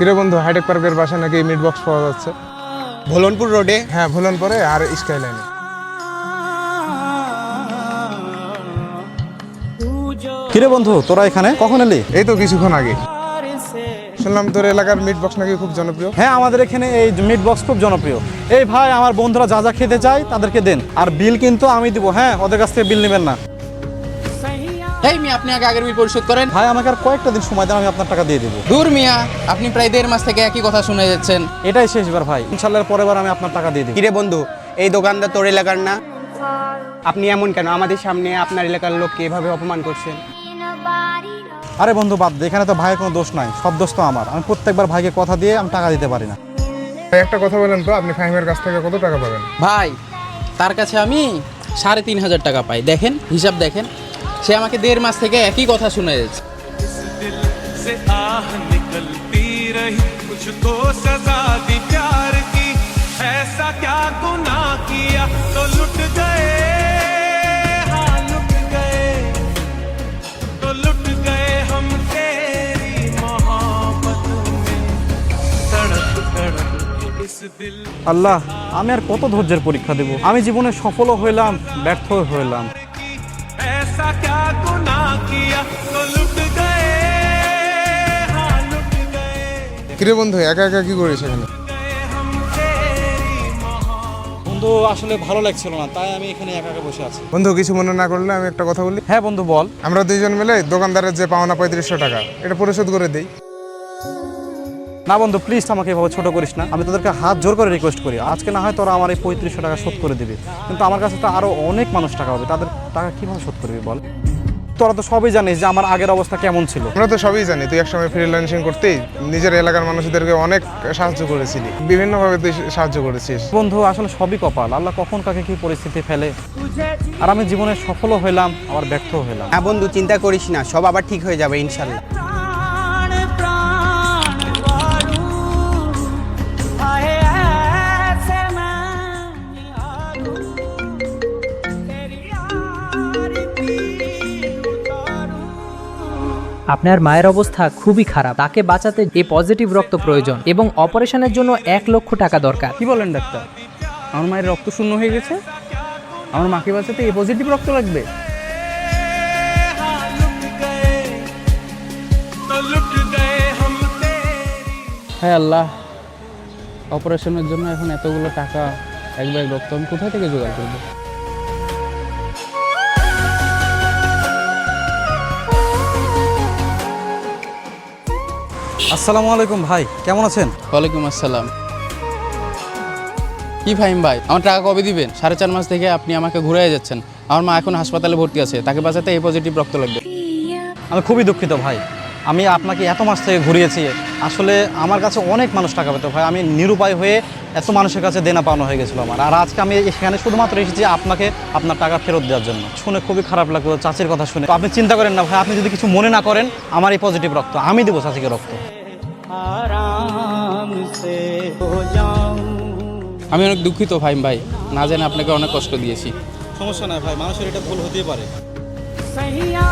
কিরে বন্ধু, হাইটেক পার্কের পাশে নাকি মিট বক্স পাওয়া যাচ্ছে? ভোলনপুর রোডে? হ্যাঁ, ভুলনপুরে আর স্কাইলাইনে। কিরে বন্ধু, তোরা এখানে কখন এলি? এই তো কিছুক্ষণ আগে। শুনলাম তোর এলাকার মিট বক্স নাকি খুব জনপ্রিয়। হ্যাঁ, আমাদের এখানে এই মিট বক্স খুব জনপ্রিয়। এই ভাই, আমার বন্ধুরা যা যা খেতে চায় তাদেরকে দেন, আর বিল কিন্তু আমি দিব। হ্যাঁ, ওদের কাছ থেকে বিল নেবেন না। এই মিয়া, আপনি আগে আগের বিল পরিশোধ করেন। ভাই, আমাকে আর কয়েকটা দিন সময় দেন, আমি আপনার টাকা দিয়ে দেবো। দূর মিয়া, আপনি প্রায় 1.5 মাস থেকে একই কথা শুনে যাচ্ছেন। এটাই শেষবার ভাই, ইনশাল্লাহ পরের বার আমি আপনার টাকা দিয়ে দিই। কিরে বন্ধু, এই দোকানদার তোর এলাকার না? আপনি এমন কেন আমাদের সামনে আপনার এলাকার লোককে এভাবে অপমান করছেন? আরে বন্ধু বাদ দে, এখানে তো ভাইয়ের কোনো দোষ নাই, সব দোষ তো আমার। আমি প্রত্যেকবার ভাইকে কথা দিয়ে আমি টাকা দিতে পারি না। একটা কথা বলেন তো, আপনি ফাহিমের কাছ থেকে কত টাকা পাবেন? ভাই, তার কাছে আমি 3,500 টাকা পাই। দেখেন, হিসাব দেখেন। সে আমাকে 1.5 মাস থেকে একই কথা শুনে যাচ্ছে। से आह निकलती रही कुछ तो सजा दी प्यार की ऐसा क्या गुनाह किया तो लुट गए हाँ लुट गए तो लुट गए हम तेरी मोहब्बत में तड़प तड़प इस दिल আল্লাহ, আমি আর কত ধৈর্যের পরীক্ষা দেব? আমি জীবনে সফলও হইলাম, ব্যর্থ হইলাম। ऐसा क्या गुनाह किया तो लुट गए हाँ लुट गए কিরে বন্ধু, একা একা কি করিস এখানে? हम तेरी বন্ধু, আসলে ভালো লাগছিল না, তাই আমি এখানে একা একা বসে আছি। বন্ধু, কিছু মনে না করলে আমি একটা কথা বলি। হ্যাঁ বন্ধু, বল। আমরা দুইজন মিলে দোকানদারের যে পাওনা 3500 টাকা, এটা পরিশোধ করে দেই। না বন্ধু, প্লিজ আমাকে এভাবে ছোট করিস না। আমি তোদেরকে হাত জোর করে রিকোয়েস্ট করি, আজকে না হয় তোরা আমার এই 3500 টাকা শোধ করে দিবি, কিন্তু আমার কাছে তো আরো অনেক মানুষ টাকা হবে, তাদের টাকা কিভাবে শোধ করবি বল? তোরা তো সবই জানিস যে আমার আগের অবস্থা কেমন ছিল। আমরা তো সবই জানি, তুই একসময় ফ্রিল্যান্সিং করতেই নিজের এলাকার মানুষদেরকে অনেক সাহায্য করেছিলি, বিভিন্নভাবে তুই সাহায্য করেছিস। বন্ধু, আসলে সবই কপাল, আল্লাহ কখন কাকে কি পরিস্থিতি ফেলে। আর আমি জীবনে সফলও হইলাম, আবার ব্যর্থ হইলাম। হ্যাঁ বন্ধু, চিন্তা করিস না, সব আবার ঠিক হয়ে যাবে ইনশাল্লাহ। আপনার মায়ের অবস্থা খুবই খারাপ, তাকে বাঁচাতে এই পজিটিভ রক্ত প্রয়োজন এবং অপারেশনের জন্য 1 লক্ষ টাকা দরকার। কি বলেন ডাক্তার? আমার মায়ের রক্ত শূন্য হয়ে গেছে, আমার মাকে বাঁচাতে এই পজিটিভ রক্ত লাগবে? हाँ लुट गए तो लुट गए हम तेरी হ্যাঁ আল্লাহ, অপারেশনের জন্য এখন এতগুলো টাকা, এক ব্যাগ রক্ত আমি কোথা থেকে জোগাড় করবো? আসসালামু আলাইকুম ভাই, কেমন আছেন? ওয়ালাইকুম আসসালাম। কি ফাহিম ভাই, আমার টাকা কবে দিবেন? 4.5 মাস থেকে আপনি আমাকে ঘুরে যাচ্ছেন। আমার মা এখন হাসপাতালে ভর্তি আছে, তাকে বাঁচাতে এই পজিটিভ রক্ত লাগবে। আমি খুবই দুঃখিত ভাই, আমি আপনাকে এত মাস থেকে ঘুরিয়েছি। আসলে আমার কাছে অনেক মানুষ টাকা পেত ভাই, আমি নিরুপায় হয়ে এত মানুষের কাছে দেনা পাওনা হয়ে গেছিলো আমার। আর আজকে আমি এখানে শুধুমাত্র এসেছি আপনাকে আপনার টাকা ফেরত দেওয়ার জন্য। শুনে খুবই খারাপ লাগলো চাচির কথা শুনে। তো আপনি চিন্তা করেন না ভাই, আপনি যদি কিছু মনে না করেন, আমার এই পজিটিভ রক্ত আমি দেবো চাচিকে রক্ত। আমি অনেক দুঃখিত ফাহিম ভাই, না জানি আপনাকে অনেক কষ্ট দিয়েছি। সমস্যা নাই ভাই, মানুষের এটা ভুল হতেই পারে। सैया